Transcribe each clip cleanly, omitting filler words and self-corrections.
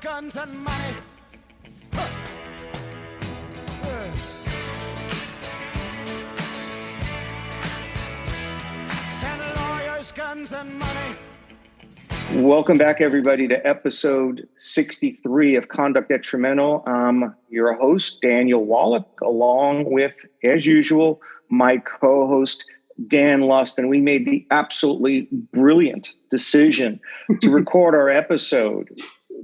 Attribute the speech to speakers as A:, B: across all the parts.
A: guns, and money. Send lawyers, guns, and money.
B: Welcome back, everybody, to episode 63 of Conduct Detrimental. I'm your host, Daniel Wallach, along with, as usual, my co-host, Dan Lust. And we made the absolutely brilliant decision to record our episode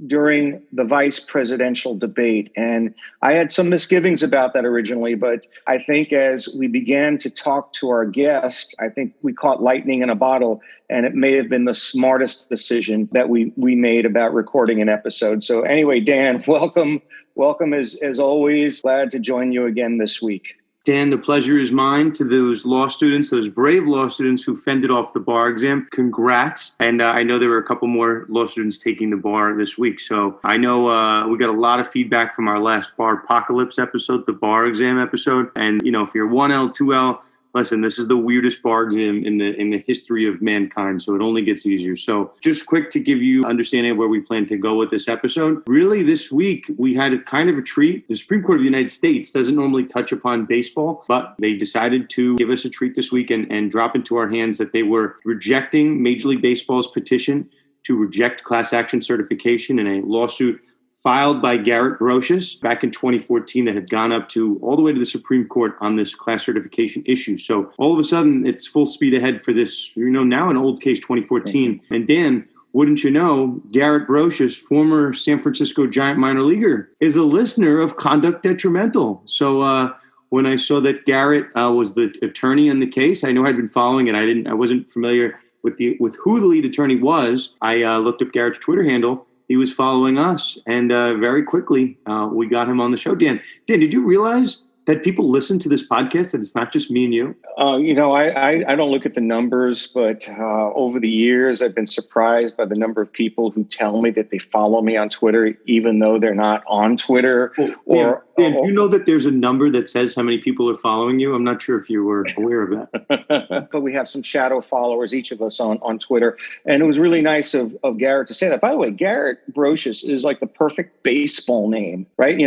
B: during the vice presidential debate. And I had some misgivings about that originally, but I think as we began to talk to our guest, I think we caught lightning in a bottle, and it may have been the smartest decision that we made about recording an episode. So anyway, Dan, welcome as always. Glad to join you again this week.
C: Dan, the pleasure is mine. To those law students, those brave law students who fended off the bar exam, congrats. And I know there were a couple more law students taking the bar this week. So I know we got a lot of feedback from our last Bar Apocalypse episode, the bar exam episode. And, you know, if you're 1L, 2L, listen, this is the weirdest bar exam in the history of mankind, so it only gets easier. So just quick to give you understanding of where we plan to go with this episode. Really, this week, we had a kind of a treat. The Supreme Court of the United States doesn't normally touch upon baseball, but they decided to give us a treat this week and drop into our hands that they were rejecting Major League Baseball's petition to reject class action certification in a lawsuit filed by Garrett Broshuis back in 2014 that had gone up to all the way to the Supreme Court on this class certification issue. So all of a sudden, it's full speed ahead for this, now an old case, 2014. And Dan, wouldn't you know, Garrett Broshuis, former San Francisco Giant minor leaguer, is a listener of Conduct Detrimental. So when I saw that Garrett was the attorney in the case, I know I'd been following it. I wasn't familiar with who the lead attorney was. I looked up Garrett's Twitter handle. He was following us, and very quickly, we got him on the show. Dan, did you realize that people listen to this podcast, that it's not just me and you?
B: I don't look at the numbers, but over the years, I've been surprised by the number of people who tell me that they follow me on Twitter, even though they're not on Twitter.
C: Dan, do you know that there's a number that says how many people are following you? I'm not sure if you were aware of that.
B: But we have some shadow followers, each of us on Twitter. And it was really nice of Garrett to say that. By the way, Garrett Broshuis is like the perfect baseball name, right?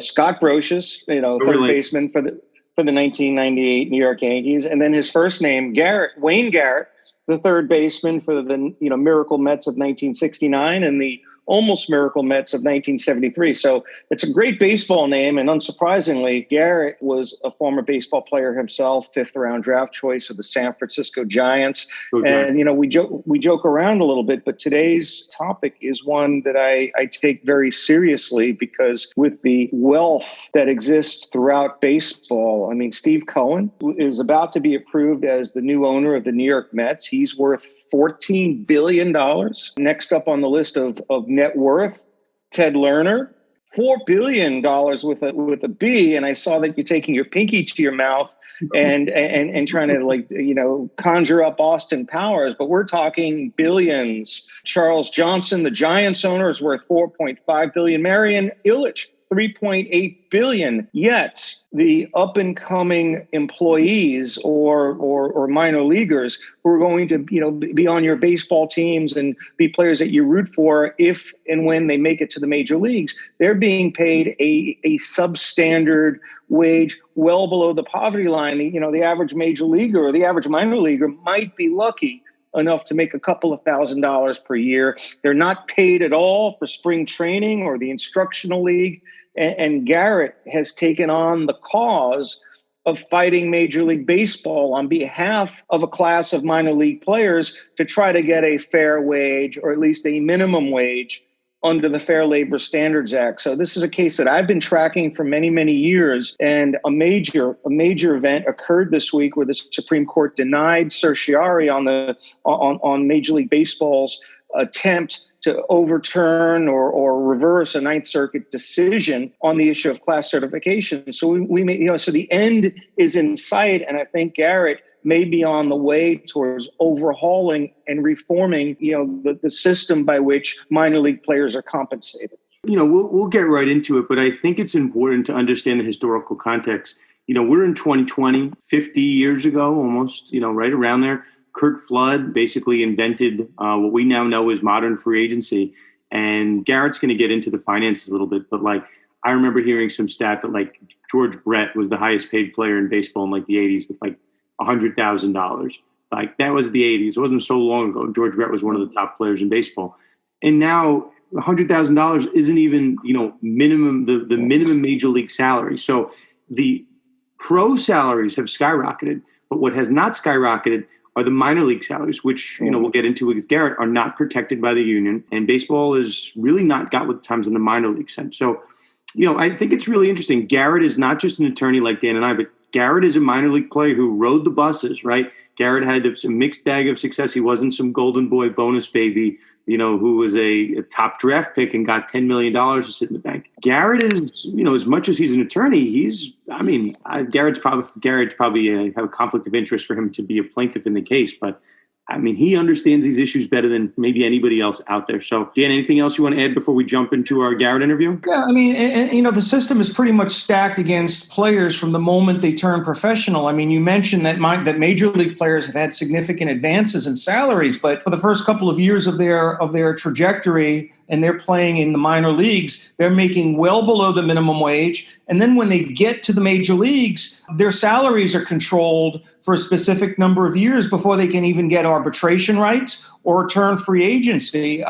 B: Scott Broshuis, third baseman for the 1998 New York Yankees. And then his first name, Wayne Garrett, the third baseman for the Miracle Mets of 1969 and the almost Miracle Mets of 1973. So it's a great baseball name. And unsurprisingly, Garrett was a former baseball player himself, 5th round draft choice of the San Francisco Giants. Okay. And, we joke around a little bit, but today's topic is one that I take very seriously because with the wealth that exists throughout baseball, Steve Cohen is about to be approved as the new owner of the New York Mets. He's worth $14 billion. Next up on the list of net worth, Ted Lerner, $4 billion with a B. And I saw that you're taking your pinky to your mouth and trying to conjure up Austin Powers, but we're talking billions. Charles Johnson, the Giants owner, is worth $4.5 billion. Marion Ilitch, $3.8 billion. Yet the up and coming employees or minor leaguers who are going to be on your baseball teams and be players that you root for if and when they make it to the major leagues, they're being paid a substandard wage well below the poverty line. The average major leaguer or the average minor leaguer might be lucky enough to make a couple of $1,000s per year. They're not paid at all for spring training or the instructional league. And Garrett has taken on the cause of fighting Major League Baseball on behalf of a class of minor league players to try to get a fair wage or at least a minimum wage under the Fair Labor Standards Act. So this is a case that I've been tracking for many, many years. And a major event occurred this week where the Supreme Court denied certiorari on Major League Baseball's attempt to overturn or reverse a Ninth Circuit decision on the issue of class certification. So so the end is in sight, and I think Garrett may be on the way towards overhauling and reforming, the system by which minor league players are compensated.
C: We'll get right into it, but I think it's important to understand the historical context. We're in 2020, 50 years ago, almost, right around there. Curt basically invented what we now know as modern free agency. And Garrett's going to get into the finances a little bit, but like, I remember hearing some stat that like George Brett was the highest paid player in baseball in like the 80s with like $100,000. Like that was the 80s. It wasn't so long ago. George Brett was one of the top players in baseball. And now $100,000 isn't even, minimum, the minimum major league salary. So the pro salaries have skyrocketed, but what has not skyrocketed are the minor league salaries, which, we'll get into with Garrett, are not protected by the union. And baseball is really not got with the times in the minor league sense. So, I think it's really interesting. Garrett is not just an attorney like Dan and I, but Garrett is a minor league player who rode the buses, right? Garrett had a mixed bag of success. He wasn't some golden boy bonus baby, who was a top draft pick and got $10 million to sit in the bank. Garrett is, as much as he's an attorney, Garrett's probably have a conflict of interest for him to be a plaintiff in the case, but he understands these issues better than maybe anybody else out there. So, Dan, anything else you want to add before we jump into our Garrett interview?
D: Yeah, the system is pretty much stacked against players from the moment they turn professional. You mentioned that major league players have had significant advances in salaries, but for the first couple of years of their trajectory, and they're playing in the minor leagues, they're making well below the minimum wage. And then when they get to the major leagues, their salaries are controlled for a specific number of years before they can even get arbitration rights or turn free agency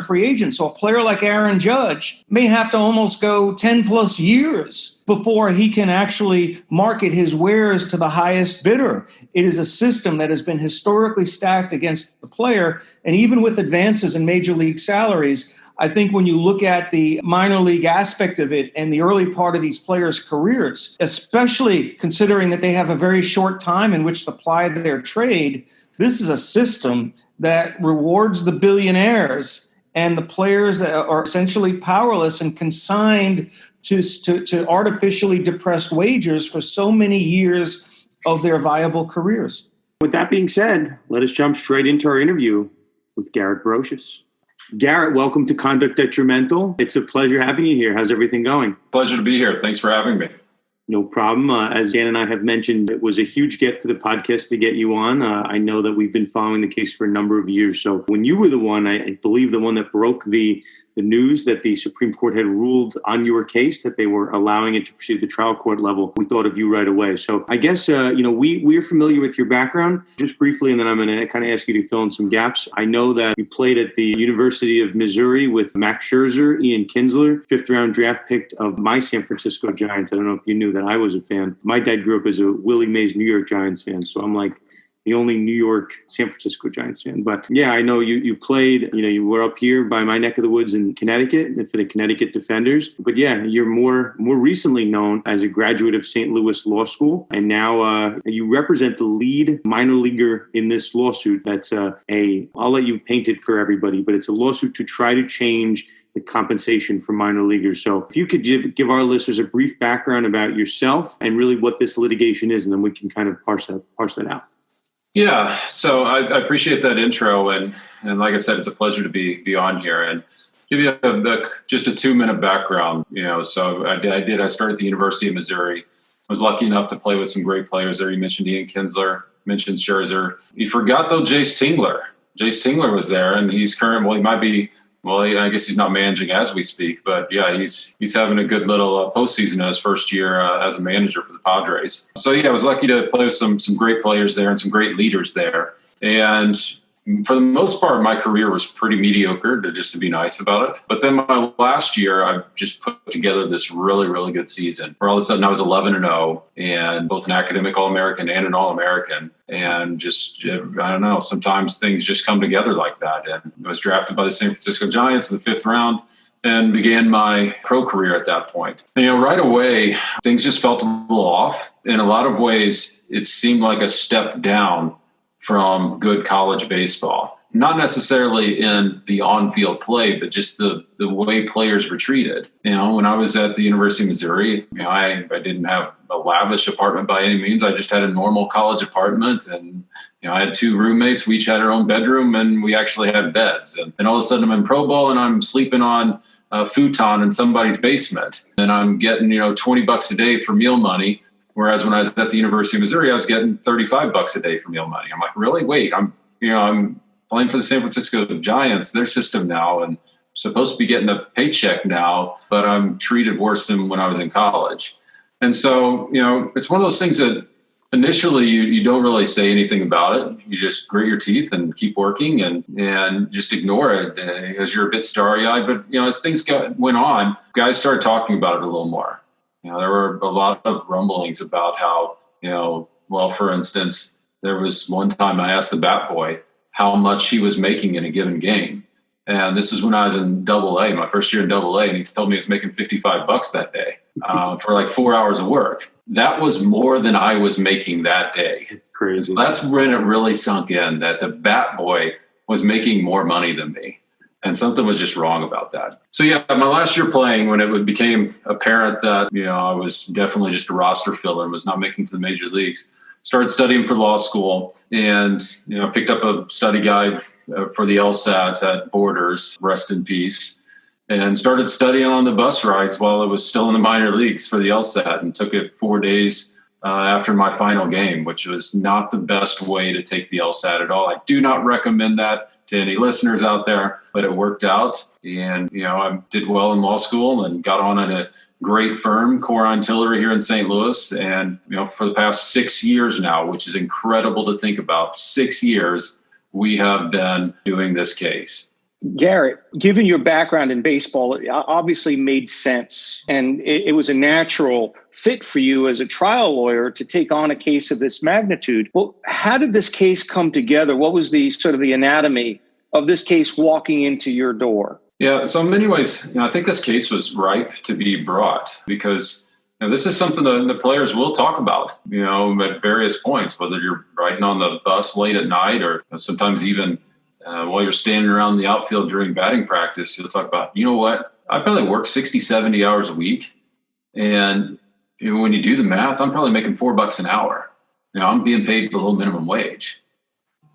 D: free agent. So a player like Aaron Judge may have to almost go 10 plus years before he can actually market his wares to the highest bidder. It is a system that has been historically stacked against the player. And even with advances in major league salaries, I think when you look at the minor league aspect of it and the early part of these players' careers, especially considering that they have a very short time in which to apply their trade, this is a system that rewards the billionaires and the players that are essentially powerless and consigned to artificially depressed wages for so many years of their viable careers.
C: With that being said, let us jump straight into our interview with Garrett Broshuis. Garrett, welcome to Conduct Detrimental. It's a pleasure having you here. How's everything going?
E: Pleasure to be here. Thanks for having me.
C: No problem. As Dan and I have mentioned, it was a huge get for the podcast to get you on. I know that we've been following the case for a number of years. So when you were the one, I believe the one that broke the news that the Supreme Court had ruled on your case, that they were allowing it to proceed at the trial court level, we thought of you right away. So I guess, we're familiar with your background just briefly, and then I'm going to kind of ask you to fill in some gaps. I know that you played at the University of Missouri with Max Scherzer, Ian Kinsler, 5th round draft pick of my San Francisco Giants. I don't know if you knew that I was a fan. My dad grew up as a Willie Mays New York Giants fan, so I'm like the only New York San Francisco Giants fan. But yeah, I know you played, you were up here by my neck of the woods in Connecticut for the Connecticut Defenders. But yeah, you're more recently known as a graduate of St. Louis Law School. And now you represent the lead minor leaguer in this lawsuit. That's I'll let you paint it for everybody, but it's a lawsuit to try to change the compensation for minor leaguers. So if you could give our listeners a brief background about yourself and really what this litigation is, and then we can kind of parse that out.
E: Yeah, so I appreciate that intro, and like I said, it's a pleasure to be on here and give you just a 2-minute background. So I started at the University of Missouri. I was lucky enough to play with some great players there. You mentioned Ian Kinsler, mentioned Scherzer. You forgot though Jace Tingler. Jace Tingler was there, and he's he might be. Well, I guess he's not managing as we speak, but yeah, he's having a good little postseason in his first year as a manager for the Padres. So yeah, I was lucky to play with some great players there and some great leaders there. And for the most part, my career was pretty mediocre, to be nice about it. But then my last year, I just put together this really, really good season where all of a sudden I was 11-0 and both an academic All-American and an All-American. And just, I don't know, sometimes things just come together like that. And I was drafted by the San Francisco Giants in the 5th round and began my pro career at that point. And, right away, things just felt a little off. In a lot of ways, it seemed like a step down from good college baseball. Not necessarily in the on-field play, but just the way players were treated. When I was at the University of Missouri, I didn't have a lavish apartment by any means. I just had a normal college apartment, and I had 2 roommates. We each had our own bedroom, and we actually had beds. And all of a sudden, I'm in pro ball, and I'm sleeping on a futon in somebody's basement, and I'm getting $20 a day for meal money. Whereas when I was at the University of Missouri, I was getting $35 a day for meal money. I'm like, really? Wait, I'm playing for the San Francisco Giants, their system now, and supposed to be getting a paycheck now, but I'm treated worse than when I was in college. And so, it's one of those things that initially you don't really say anything about it. You just grit your teeth and keep working and just ignore it because you're a bit starry-eyed. But, as things went on, guys started talking about it a little more. There were a lot of rumblings about how, well, for instance, there was one time I asked the bat boy how much he was making in a given game. And this is when I was in AA, my first year in AA, and he told me he was making $55 that day for like 4 hours of work. That was more than I was making that day.
C: It's crazy.
E: So that's when it really sunk in that the bat boy was making more money than me. And something was just wrong about that. So yeah, my last year playing, when it became apparent that, I was definitely just a roster filler and was not making it to the major leagues, started studying for law school and, picked up a study guide for the LSAT at Borders, rest in peace, and started studying on the bus rides while I was still in the minor leagues for the LSAT, and took it 4 days after my final game, which was not the best way to take the LSAT at all. I do not recommend that to any listeners out there, but it worked out. And, I did well in law school and got on at a great firm, Core Tillery here in St. Louis. And, for the past 6 years now, which is incredible to think about, 6 years, we have been doing this case.
B: Garrett, given your background in baseball, it obviously made sense. And it was a natural fit for you as a trial lawyer to take on a case of this magnitude. Well, how did this case come together? What was the sort of the anatomy of this case walking into your door?
E: Yeah, so in many ways, I think this case was ripe to be brought because this is something that the players will talk about, at various points, whether you're riding on the bus late at night or sometimes even while you're standing around the outfield during batting practice. You'll talk about, what, I probably work 60, 70 hours a week. And when you do the math, I'm probably making $4 an hour. I'm being paid below minimum wage.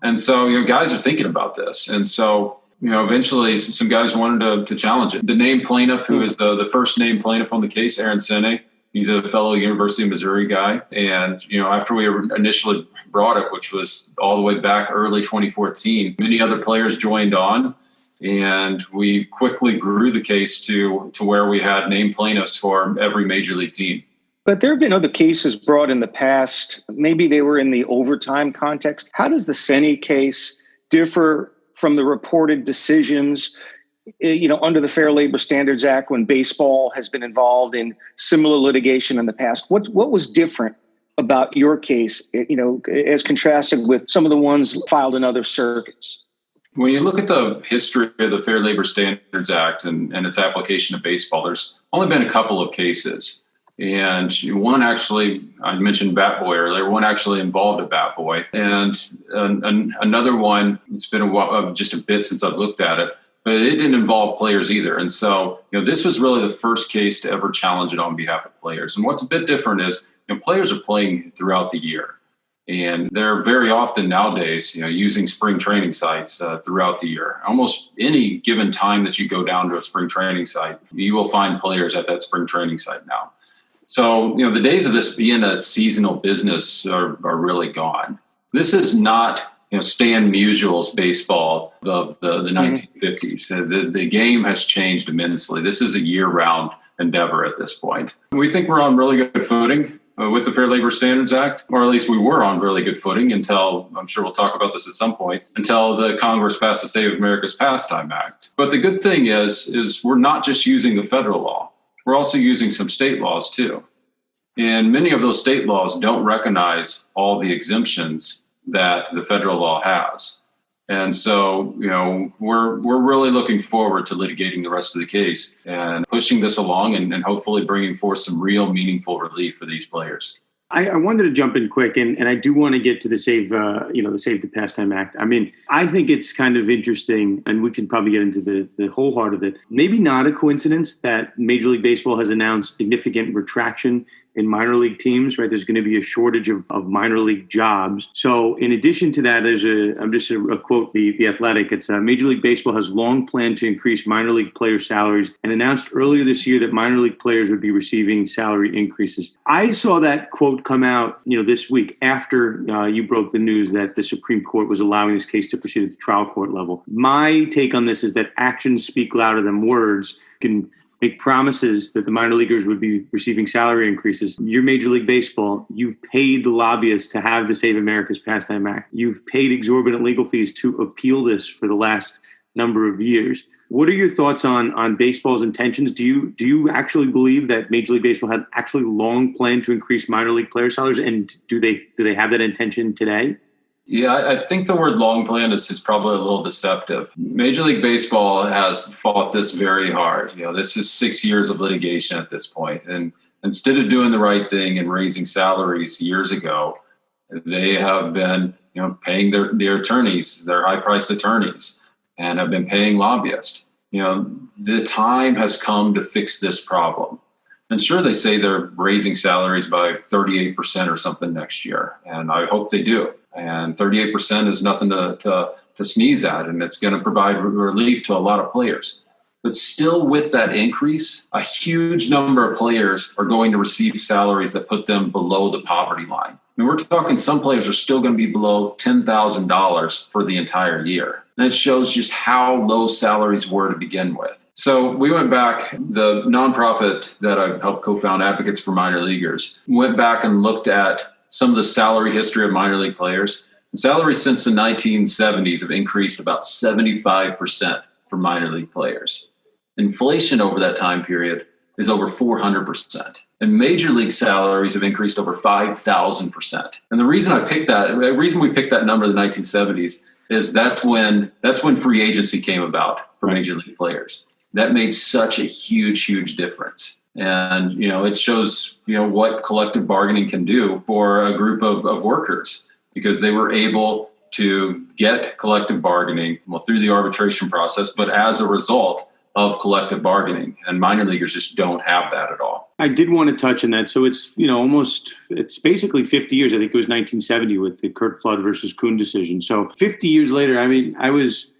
E: And so, guys are thinking about this. And so, eventually some guys wanted to challenge it. The named plaintiff, who is the first named plaintiff on the case, Aaron Sene, he's a fellow University of Missouri guy. And, after we initially brought it, which was all the way back early 2014, many other players joined on. And we quickly grew the case to where we had named plaintiffs for every major league team.
B: But there have been other cases brought in the past. Maybe they were in the overtime context. How does the Sene case differ from the reported decisions, under the Fair Labor Standards Act when baseball has been involved in similar litigation in the past? What was different about your case, as contrasted with some of the ones filed in other circuits?
E: When you look at the history of the Fair Labor Standards Act and its application to baseball, there's only been a couple of cases. And one actually, I mentioned Bat Boy earlier, one actually involved a Bat Boy. And another one, it's been a while, just a bit since I've looked at it, but it didn't involve players either. And so, this was really the first case to ever challenge it on behalf of players. And what's a bit different is, players are playing throughout the year. And they're very often nowadays, using spring training sites throughout the year. Almost any given time that you go down to a spring training site, you will find players at that spring training site now. So, the days of this being a seasonal business are really gone. This is not, Stan Musial's baseball of the 1950s. The game has changed immensely. This is a year-round endeavor at this point. We think we're on really good footing with the Fair Labor Standards Act, or at least we were on really good footing until, I'm sure we'll talk about this at some point, until the Congress passed the Save America's Pastime Act. But the good thing is we're not just using the federal law. We're also using some state laws too. And many of those state laws don't recognize all the exemptions that the federal law has. And so, we're really looking forward to litigating the rest of the case and pushing this along and hopefully bringing forth some real meaningful relief for these players.
C: I wanted to jump in quick, and I do want to get to the Save the Pastime Act. I mean, I think it's kind of interesting, and we can probably get into the whole heart of it. Maybe not a coincidence that Major League Baseball has announced significant retraction in minor league teams, right? There's going to be a shortage of minor league jobs. So in addition to that, there's a quote, the Athletic. It's Major League Baseball has long planned to increase minor league player salaries and announced earlier this year that minor league players would be receiving salary increases. I saw that quote come out, this week after you broke the news that the Supreme Court was allowing this case to proceed at the trial court level. My take on this is that actions speak louder than words. You can make promises that the minor leaguers would be receiving salary increases. You're Major League Baseball. You've paid the lobbyists to have the Save America's Pastime Act. You've paid exorbitant legal fees to appeal this for the last number of years. What are your thoughts on baseball's intentions? Do you actually believe that Major League Baseball had actually long planned to increase minor league player salaries? And do they have that intention today?
E: Yeah, I think the word long plan is probably a little deceptive. Major League Baseball has fought this very hard. This is 6 years of litigation at this point. And instead of doing the right thing and raising salaries years ago, they have been, paying their attorneys, their high-priced attorneys, and have been paying lobbyists. The time has come to fix this problem. And sure, they say they're raising salaries by 38% or something next year, and I hope they do. And 38% is nothing to sneeze at, and it's going to provide relief to a lot of players. But still, with that increase, a huge number of players are going to receive salaries that put them below the poverty line. I mean, we're talking some players are still going to be below $10,000 for the entire year. And it shows just how low salaries were to begin with. So we went back, the nonprofit that I helped co-found, Advocates for Minor Leaguers, went back and looked at some of the salary history of minor league players. And salaries since the 1970s have increased about 75% for minor league players. Inflation over that time period is over 400%. And major league salaries have increased over 5,000%. And the reason we picked that number in the 1970s is that's when free agency came about for major league players. That made such a huge difference. And, it shows, what collective bargaining can do for a group of workers, because they were able to get collective bargaining, through the arbitration process, but as a result of collective bargaining. And minor leaguers just don't have that at all.
C: I did want to touch on that. So it's, it's basically 50 years. I think it was 1970 with the Curt Flood versus Kuhn decision. So 50 years later, I was,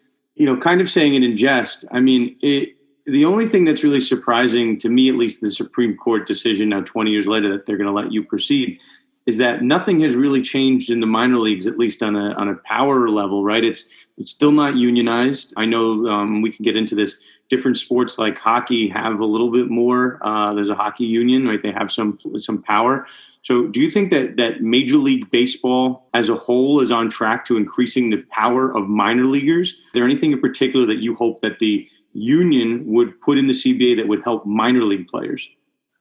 C: kind of saying it in jest. The only thing that's really surprising to me, at least the Supreme Court decision now 20 years later that they're going to let you proceed, is that nothing has really changed in the minor leagues, at least on a power level, right? It's still not unionized. I know we can get into this. Different sports like hockey have a little bit more. There's a hockey union, right? They have some power. So do you think that Major League Baseball as a whole is on track to increasing the power of minor leaguers? Is there anything in particular that you hope that the union would put in the CBA that would help minor league players?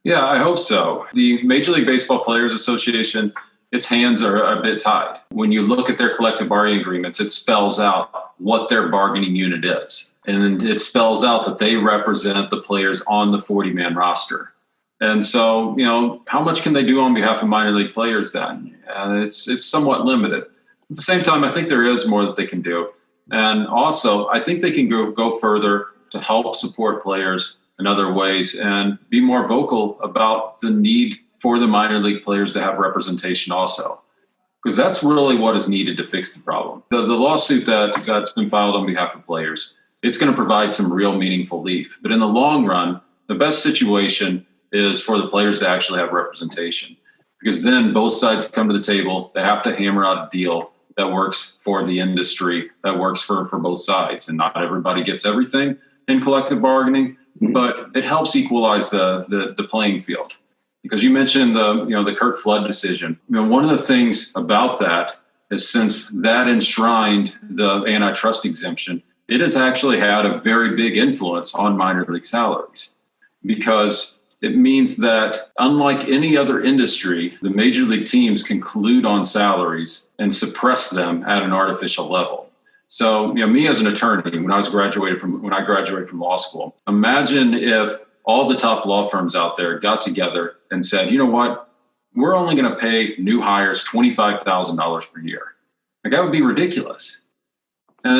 E: Yeah, I hope so. The Major League Baseball Players Association, its hands are a bit tied. When you look at their collective bargaining agreements, it spells out what their bargaining unit is. And it spells out that they represent the players on the 40-man roster. And so, how much can they do on behalf of minor league players then? And it's somewhat limited. At the same time, I think there is more that they can do. And also, I think they can go further to help support players in other ways and be more vocal about the need for the minor league players to have representation also. Because that's really what is needed to fix the problem. The lawsuit that's been filed on behalf of players, it's going to provide some real meaningful relief. But in the long run, the best situation is for the players to actually have representation. Because then both sides come to the table, they have to hammer out a deal that works for the industry, that works for both sides. And not everybody gets everything in collective bargaining, but it helps equalize the playing field. Because you mentioned the Curt Flood decision. One of the things about that is since that enshrined the antitrust exemption, it has actually had a very big influence on minor league salaries, because it means that unlike any other industry, the major league teams can collude on salaries and suppress them at an artificial level. So, me as an attorney, when I graduated from law school, imagine if all the top law firms out there got together and said, you know what, we're only going to pay new hires $25,000 per year. Like, that would be ridiculous. And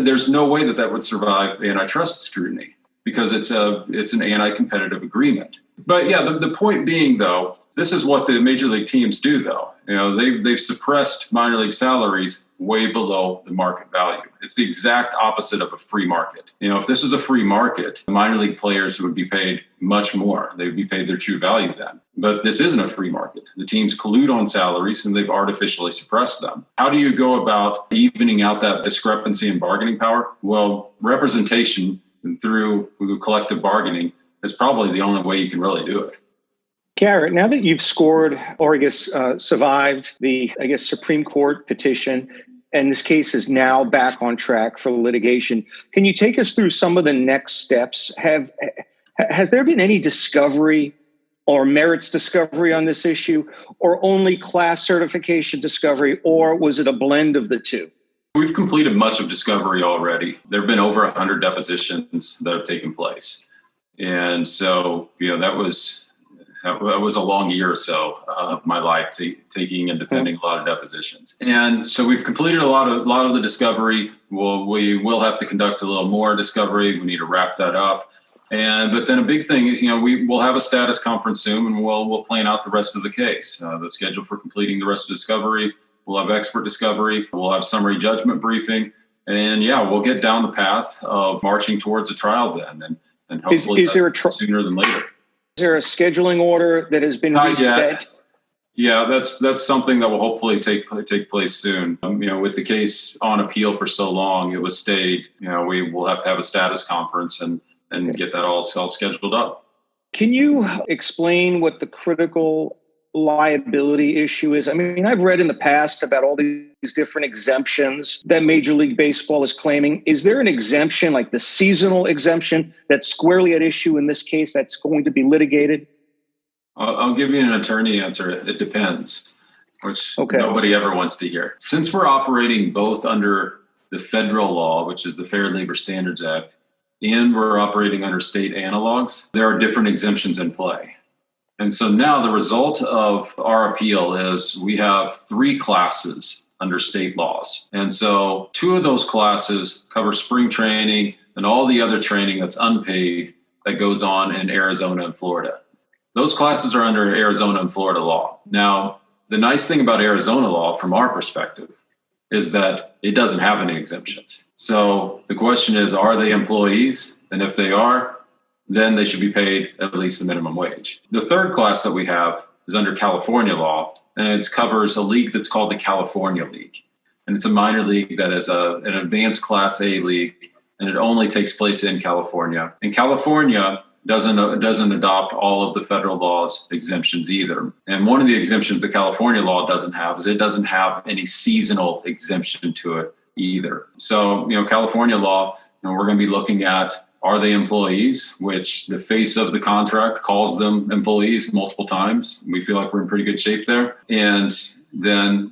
E: there's no way that would survive antitrust scrutiny, because it's an anti-competitive agreement. But yeah, the point being, though, this is what the major league teams do, though. They've suppressed minor league salaries way below the market value. It's the exact opposite of a free market. If this was a free market, the minor league players would be paid much more. They would be paid their true value then. But this isn't a free market. The teams collude on salaries and they've artificially suppressed them. How do you go about evening out that discrepancy in bargaining power? Well, representation through collective bargaining is probably the only way you can really do it.
B: Garrett, now that you've scored, or survived the, Supreme Court petition, and this case is now back on track for litigation, can you take us through some of the next steps? Has there been any discovery or merits discovery on this issue, or only class certification discovery, or was it a blend of the two?
E: We've completed much of discovery already. There have been over 100 depositions that have taken place. And so, that was a long year or so of my life taking and defending a lot of depositions. And so we've completed a lot of the discovery. We will have to conduct a little more discovery. We need to wrap that up. But then a big thing is, we will have a status conference soon, and we'll plan out the rest of the case. The schedule for completing the rest of discovery. We'll have expert discovery. We'll have summary judgment briefing. And we'll get down the path of marching towards a trial then. And hopefully
B: is there
E: sooner than later.
B: Is there a scheduling order that has been reset?
E: Yeah, that's something that will hopefully take place soon. With the case on appeal for so long, it was stayed. We will have to have a status conference and get that all scheduled up.
B: Can you explain what the critical liability issue is? I've read in the past about all these different exemptions that Major League Baseball is claiming. Is there an exemption, like the seasonal exemption, that's squarely at issue in this case that's going to be litigated?
E: I'll give you an attorney answer. It depends, which nobody ever wants to hear. Since we're operating both under the federal law, which is the Fair Labor Standards Act, and we're operating under state analogs, there are different exemptions in play. And so now the result of our appeal is we have 3 classes under state laws. And so 2 of those classes cover spring training and all the other training that's unpaid that goes on in Arizona and Florida. Those classes are under Arizona and Florida law. Now, the nice thing about Arizona law from our perspective is that it doesn't have any exemptions. So the question is, are they employees? And if they are, then they should be paid at least the minimum wage. The third class that we have is under California law, and it covers a league that's called the California League. And it's a minor league that is an advanced Class A league, and it only takes place in California. And California doesn't adopt all of the federal law's exemptions either. And one of the exemptions the California law doesn't have is it doesn't have any seasonal exemption to it either. So, California law, we're going to be looking at, are they employees, which the face of the contract calls them employees multiple times. We feel like we're in pretty good shape there. And then,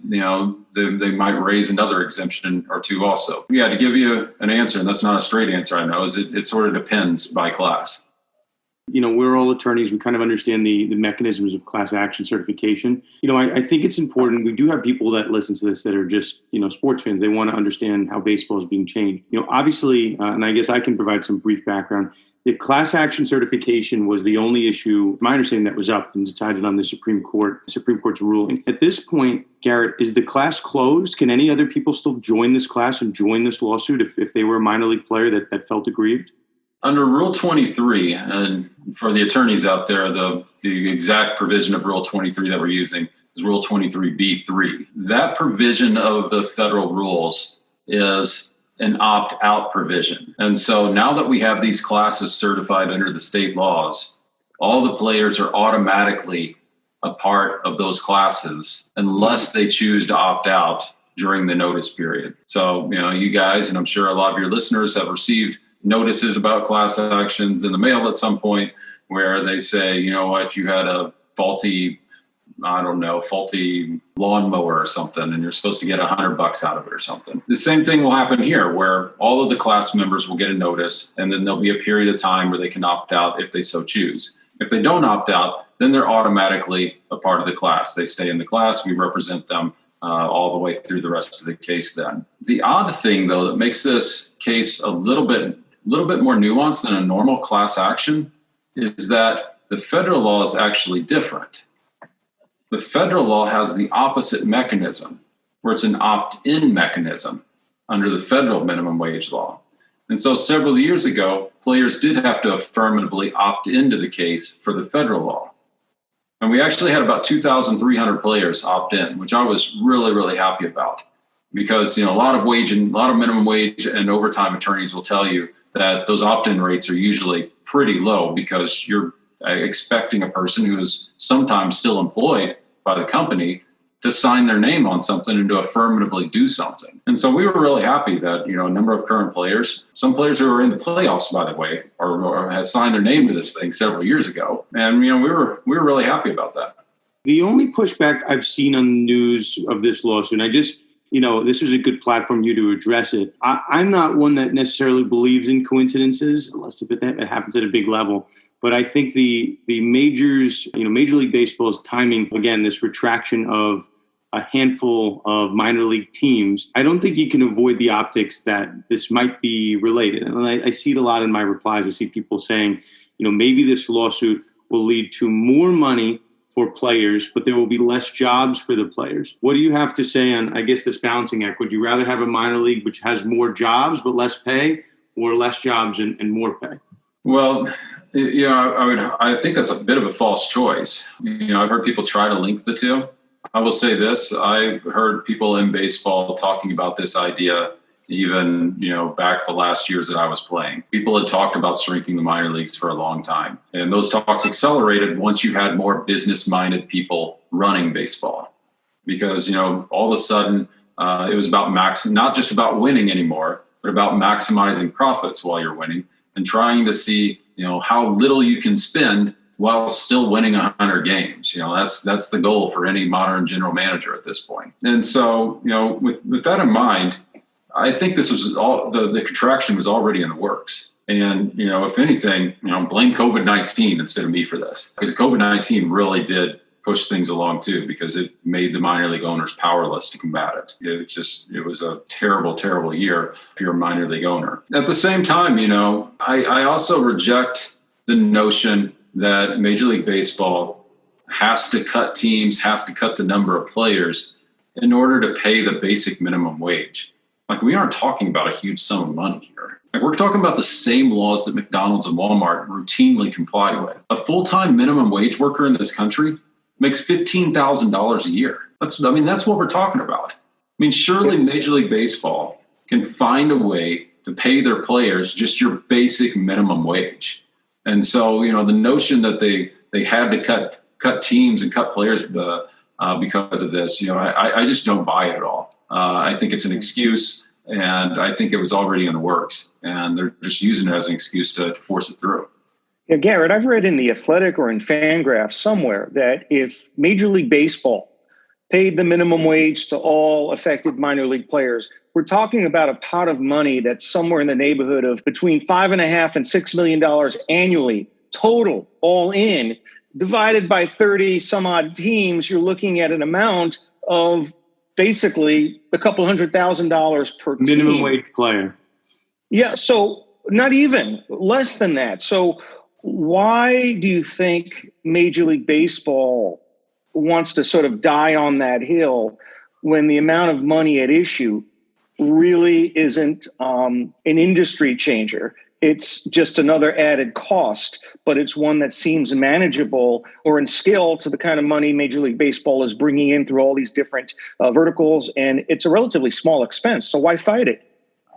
E: they might raise another exemption or 2 also. Yeah, to give you an answer, and that's not a straight answer, I know, is it sort of depends by class.
C: We're all attorneys. We kind of understand the mechanisms of class action certification. I think it's important. We do have people that listen to this that are just, sports fans. They want to understand how baseball is being changed. Obviously, and I guess I can provide some brief background. The class action certification was the only issue, my understanding, that was up and decided on the Supreme Court's ruling. At this point, Garrett, is the class closed? Can any other people still join this class and join this lawsuit if they were a minor league player that felt aggrieved?
E: Under Rule 23, and for the attorneys out there, the exact provision of Rule 23 that we're using is Rule 23B3. That provision of the federal rules is an opt-out provision. And so now that we have these classes certified under the state laws, all the players are automatically a part of those classes unless they choose to opt out during the notice period. So, you guys, and I'm sure a lot of your listeners have received notices about class actions in the mail at some point where they say, you had a faulty lawnmower or something, and you're supposed to get $100 out of it or something. The same thing will happen here, where all of the class members will get a notice, and then there'll be a period of time where they can opt out if they so choose. If they don't opt out, then they're automatically a part of the class. They stay in the class. We represent them all the way through the rest of the case then. The odd thing, though, that makes this case a little bit more nuanced than a normal class action is that The federal law is actually different. The federal law has the opposite mechanism, where it's an opt-in mechanism under the federal minimum wage law. And so several years ago, players did have to affirmatively opt into the case for the federal law. And we actually had about 2,300 players opt in, which I was really, really happy about. Because, a lot of minimum wage and overtime attorneys will tell you that those opt-in rates are usually pretty low because you're expecting a person who is sometimes still employed by the company to sign their name on something and to affirmatively do something. And so we were really happy that, a number of current players, some players who are in the playoffs, by the way, or has signed their name to this thing several years ago. And, we were really happy about that.
C: The only pushback I've seen on the news of this lawsuit, and I just, this was a good platform for you to address it. I'm not one that necessarily believes in coincidences, unless if it happens at a big level. But I think the majors, Major League Baseball's timing, again, this retraction of a handful of minor league teams, I don't think you can avoid the optics that this might be related. And I see it a lot in my replies. I see people saying, maybe this lawsuit will lead to more money for players, but there will be less jobs for the players. What do you have to say on, I guess, this balancing act? Would you rather have a minor league which has more jobs but less pay, or less jobs and more pay?
E: Well, I think that's a bit of a false choice. I've heard people try to link the two. I will say this, I heard people in baseball talking about this idea even, back the last years that I was playing. People had talked about shrinking the minor leagues for a long time. And those talks accelerated once you had more business-minded people running baseball. Because, all of a sudden, it was about not just about winning anymore, but about maximizing profits while you're winning and trying to see, how little you can spend while still winning 100 games. That's the goal for any modern general manager at this point. And so, with that in mind, I think this was all the contraction was already in the works. And, if anything, blame COVID-19 instead of me for this, because COVID-19 really did push things along too, because it made the minor league owners powerless to combat it. It was a terrible, terrible year if you're a minor league owner. At the same time, I also reject the notion that Major League Baseball has to cut teams, has to cut the number of players in order to pay the basic minimum wage. Like, we aren't talking about a huge sum of money here. Like, we're talking about the same laws that McDonald's and Walmart routinely comply with. A full-time minimum wage worker in this country makes $15,000 a year. That's what we're talking about. Surely Major League Baseball can find a way to pay their players just your basic minimum wage. And so, the notion that they had to cut teams and cut players because of this, I just don't buy it at all. I think it's an excuse, and I think it was already in the works, and they're just using it as an excuse to force it through.
B: Yeah, Garrett, I've read in The Athletic or in Fangraphs somewhere that if Major League Baseball paid the minimum wage to all affected minor league players, we're talking about a pot of money that's somewhere in the neighborhood of between $5.5 and $6 million annually, total, all in, divided by 30 some odd teams. You're looking at an amount of basically a couple $100,000 per team.
C: Minimum wage player.
B: Yeah, so not even, less than that. So why do you think Major League Baseball wants to sort of die on that hill when the amount of money at issue really isn't an industry changer? It's just another added cost, but it's one that seems manageable or in scale to the kind of money Major League Baseball is bringing in through all these different verticals, and it's a relatively small expense. So why fight it?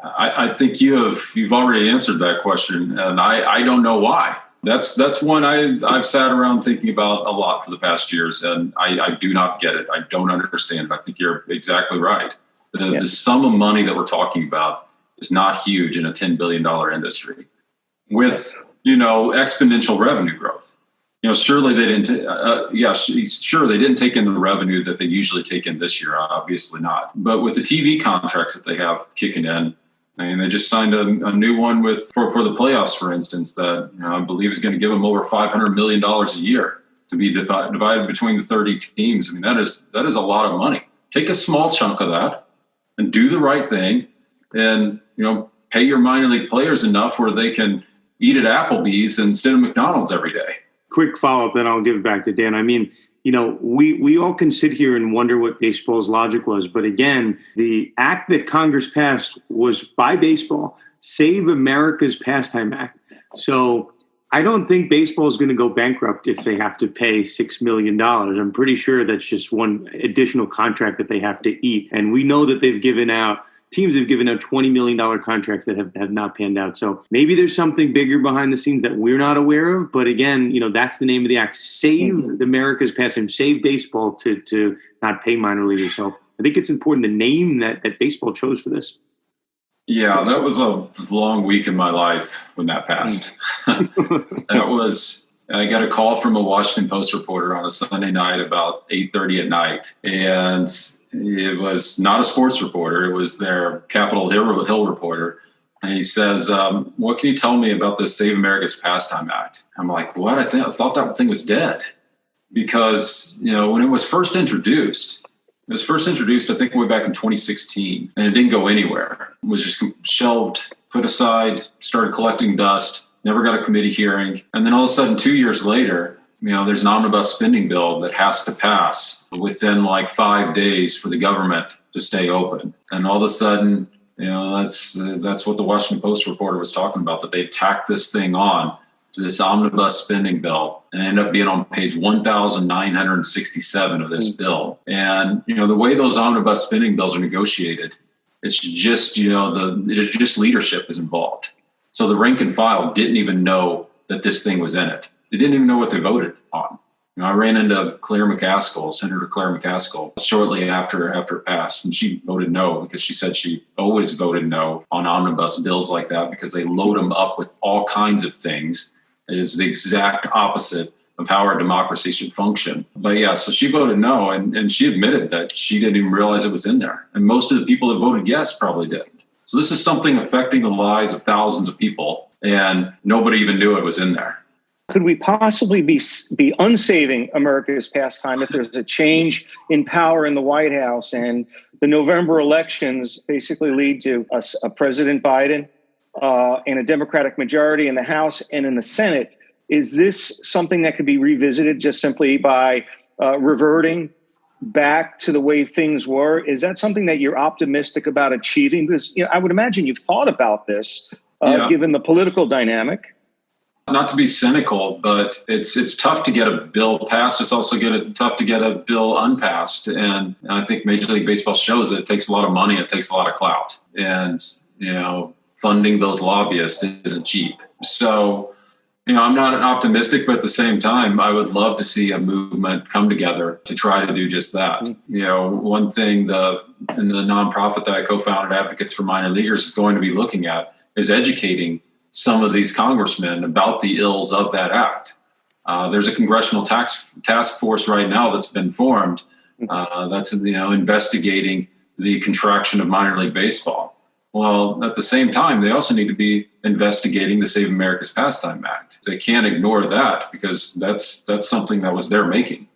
E: I think you've already answered that question, and I don't know why. That's one I've sat around thinking about a lot for the past years, and I do not get it. I don't understand. I think you're exactly right. The sum of money that we're talking about is not huge in a $10 billion industry with, exponential revenue growth. Surely they didn't, sure, they didn't take in the revenue that they usually take in this year, obviously not. But with the TV contracts that they have kicking in, they just signed a new one for the playoffs, for instance, that I believe is going to give them over $500 million a year to be divided between the 30 teams. That is a lot of money. Take a small chunk of that and do the right thing, and pay your minor league players enough where they can eat at Applebee's instead of McDonald's every day.
C: quick follow-up, then I'll give it back to Dan. I mean, we all can sit here and wonder what baseball's logic was. But again, the act that Congress passed was by baseball, Save America's Pastime Act. So I don't think baseball is going to go bankrupt if they have to pay $6 million. I'm pretty sure that's just one additional contract that they have to eat. And we know that teams have given out $20 million contracts that have not panned out. So maybe there's something bigger behind the scenes that we're not aware of. But again, that's the name of the act. Save America's Pastime, save baseball to not pay minor leaguers. So I think it's important, the name that baseball chose for this.
E: Yeah, that was a long week in my life when that passed. I got a call from a Washington Post reporter on a Sunday night about 8:30 at night. And it was not a sports reporter. It was their Capitol Hill reporter. And he says, what can you tell me about this Save America's Pastime Act? I'm like, what? I thought that thing was dead. Because, when it was first introduced, I think, way back in 2016, and it didn't go anywhere. It was just shelved, put aside, started collecting dust, never got a committee hearing. And then all of a sudden, 2 years later, there's an omnibus spending bill that has to pass within like 5 days for the government to stay open. And all of a sudden, that's what the Washington Post reporter was talking about, that they tacked this thing on to this omnibus spending bill and ended up being on page 1,967 of this bill. And, the way those omnibus spending bills are negotiated, it's just, it's just leadership is involved. So the rank and file didn't even know that this thing was in it. They didn't even know what they voted on. I ran into Senator Claire McCaskill, shortly after it passed, and she voted no because she said she always voted no on omnibus bills like that because they load them up with all kinds of things. It is the exact opposite of how our democracy should function. But yeah, so she voted no, and she admitted that she didn't even realize it was in there. And most of the people that voted yes probably didn't. So this is something affecting the lives of thousands of people, and nobody even knew it was in there.
B: Could we possibly be unsaving America's pastime if there's a change in power in the White House and the November elections basically lead to a President Biden and a Democratic majority in the House and in the Senate? Is this something that could be revisited just simply by reverting back to the way things were? Is that something that you're optimistic about achieving? Because I would imagine you've thought about this, given the political dynamic.
E: Not to be cynical, but it's tough to get a bill passed. It's also tough to get a bill unpassed. And I think Major League Baseball shows that it takes a lot of money. It takes a lot of clout. And, funding those lobbyists isn't cheap. So, I'm not optimistic, but at the same time, I would love to see a movement come together to try to do just that. One thing in the nonprofit that I co-founded, Advocates for Minor Leaguers, is going to be looking at is educating some of these congressmen about the ills of that act. There's a congressional task force right now that's been formed that's investigating the contraction of minor league baseball. Well, at the same time, they also need to be investigating the Save America's Pastime Act. They can't ignore that because that's something that was their making.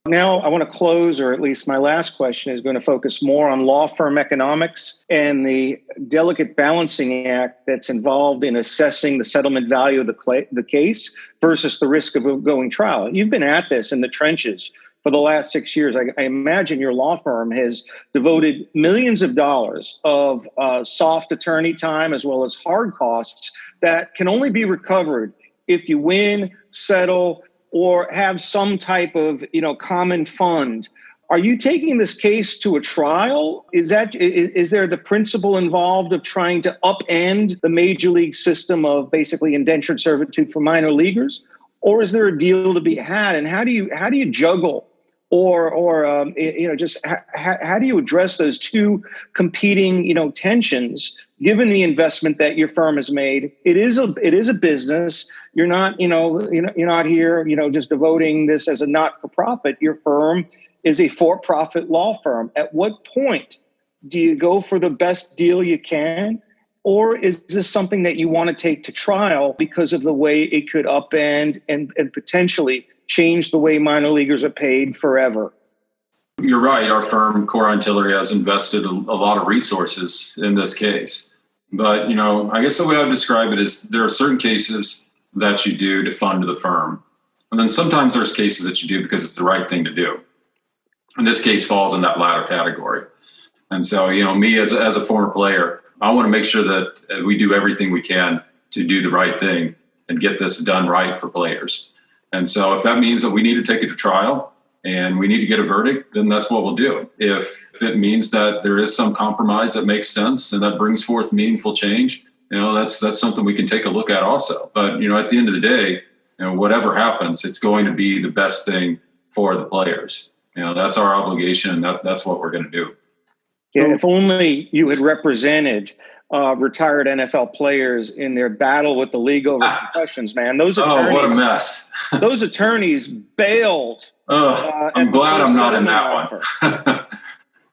B: Now I want to close, or at least my last question is going to focus more on law firm economics and the delicate balancing act that's involved in assessing the settlement value of the case versus the risk of going trial. You've been at this in the trenches for the last 6 years. I imagine your law firm has devoted millions of dollars of soft attorney time as well as hard costs that can only be recovered if you win, settle, or have some type of, common fund. Are you taking this case to a trial? Is there the principle involved of trying to upend the major league system of basically indentured servitude for minor leaguers? Or is there a deal to be had? And how do you juggle how do you address those two competing, tensions, given the investment that your firm has made? It is a business. You're not, you're not here, just devoting this as a not-for-profit. Your firm is a for-profit law firm. At what point do you go for the best deal you can? Or is this something that you want to take to trial because of the way it could upend and potentially change the way minor leaguers are paid forever?
E: You're right. Our firm, Core Artillery, has invested a lot of resources in this case. But, I guess the way I would describe it is there are certain cases that you do to fund the firm. And then sometimes there's cases that you do because it's the right thing to do. And this case falls in that latter category. And so, me as a former player, I want to make sure that we do everything we can to do the right thing and get this done right for players. And so if that means that we need to take it to trial and we need to get a verdict, then that's what we'll do. If it means that there is some compromise that makes sense and that brings forth meaningful change, that's something we can take a look at also. But, at the end of the day, whatever happens, it's going to be the best thing for the players. That's our obligation. That's what we're going to do.
B: Yeah, if only you had represented retired NFL players in their battle with the league over concussions, man. Those attorneys,
E: what a mess.
B: Those attorneys bailed.
E: I'm glad I'm not in that one.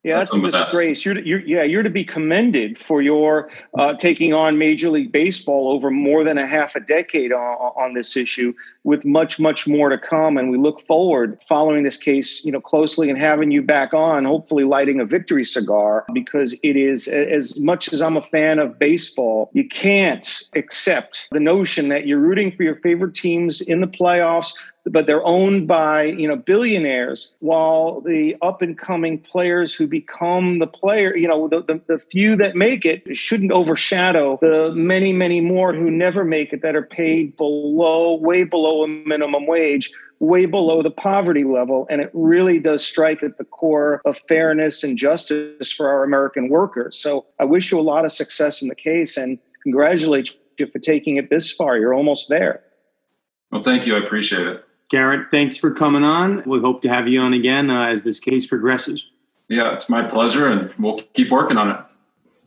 B: Yeah, that's a disgrace. You're to be commended for your taking on Major League Baseball over more than a half a decade on this issue, with much, much more to come. And we look forward following this case, closely, and having you back on, hopefully lighting a victory cigar, because it is, as much as I'm a fan of baseball, you can't accept the notion that you're rooting for your favorite teams in the playoffs, but they're owned by, billionaires, while the up and coming players who become the player, the few that make it shouldn't overshadow the many, many more who never make it, that are paid way below a minimum wage, way below the poverty level. And it really does strike at the core of fairness and justice for our American workers. So I wish you a lot of success in the case and congratulate you for taking it this far. You're almost there.
E: Well, thank you. I appreciate it.
C: Garrett, thanks for coming on. We hope to have you on again as this case progresses.
E: Yeah, it's my pleasure, and we'll keep working on it.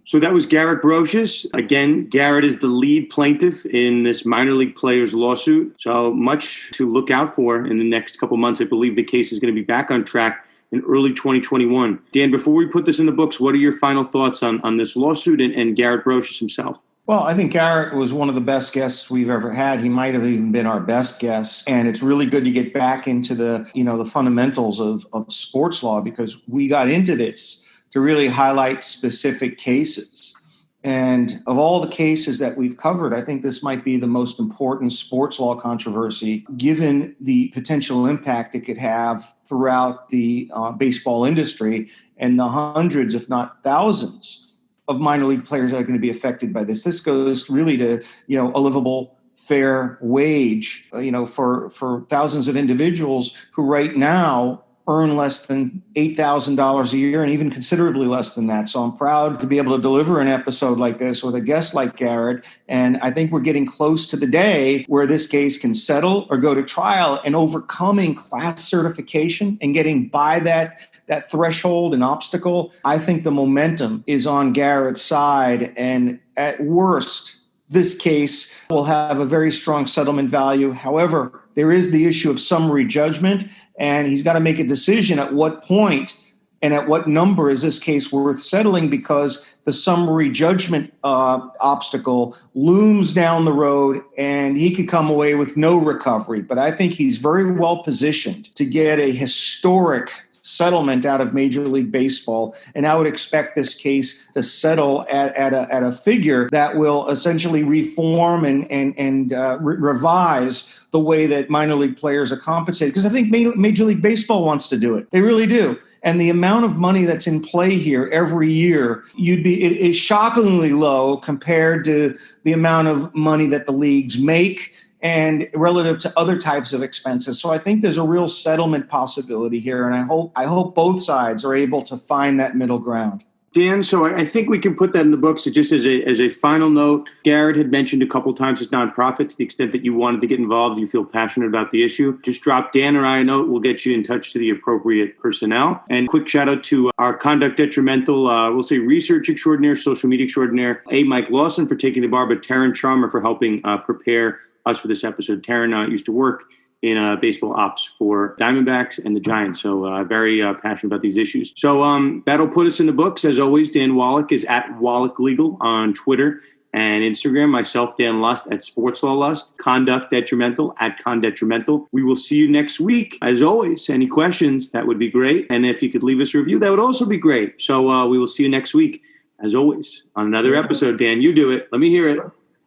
C: So that was Garrett Broshuis. Again, Garrett is the lead plaintiff in this minor league players lawsuit. So much to look out for in the next couple months. I believe the case is going to be back on track in early 2021. Dan, before we put this in the books, what are your final thoughts on this lawsuit and Garrett Broshuis himself?
D: Well, I think Garrett was one of the best guests we've ever had. He might have even been our best guest. And it's really good to get back into the fundamentals of sports law, because we got into this to really highlight specific cases. And of all the cases that we've covered, I think this might be the most important sports law controversy, given the potential impact it could have throughout the baseball industry and the hundreds, if not thousands, of minor league players that are going to be affected by this. This goes really to, a livable, fair wage, for thousands of individuals who right now earn less than $8,000 a year, and even considerably less than that. So I'm proud to be able to deliver an episode like this with a guest like Garrett. And I think we're getting close to the day where this case can settle or go to trial, and overcoming class certification and getting by that threshold and obstacle. I think the momentum is on Garrett's side. And at worst, this case will have a very strong settlement value. However, there is the issue of summary judgment, and he's got to make a decision at what point and at what number is this case worth settling, because the summary judgment obstacle looms down the road and he could come away with no recovery. But I think he's very well positioned to get a historic settlement out of Major League Baseball. And I would expect this case to settle at a figure that will essentially reform and revise the way that minor league players are compensated. Because I think Major League Baseball wants to do it. They really do. And the amount of money that's in play here every year, it is shockingly low compared to the amount of money that the leagues make and relative to other types of expenses. So I think there's a real settlement possibility here. And I hope both sides are able to find that middle ground.
C: Dan, so I think we can put that in the books. So just as a final note, Garrett had mentioned a couple times his nonprofit. To the extent that you wanted to get involved, you feel passionate about the issue, just drop Dan or I a note. We'll get you in touch to the appropriate personnel. And quick shout out to our conduct detrimental, we'll say research extraordinaire, social media extraordinaire, Mike Lawson for taking the bar, but Taryn Charmer for helping prepare us for this episode. Taryn used to work in baseball ops for Diamondbacks and the Giants. So very passionate about these issues. So that'll put us in the books. As always, Dan Wallach is at Wallach Legal on Twitter and Instagram. Myself, Dan Lust, at Sports Law Lust. Conduct Detrimental at Condetrimental. We will see you next week. As always, any questions, that would be great. And if you could leave us a review, that would also be great. So we will see you next week, as always, on another episode. Dan, you do it. Let me hear it.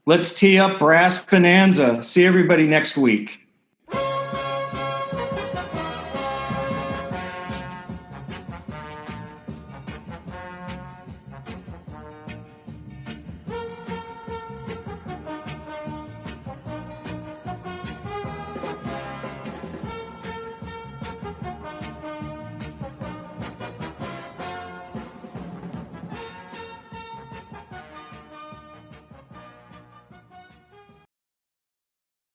D: Let's tee up Brass Bonanza. See everybody next week.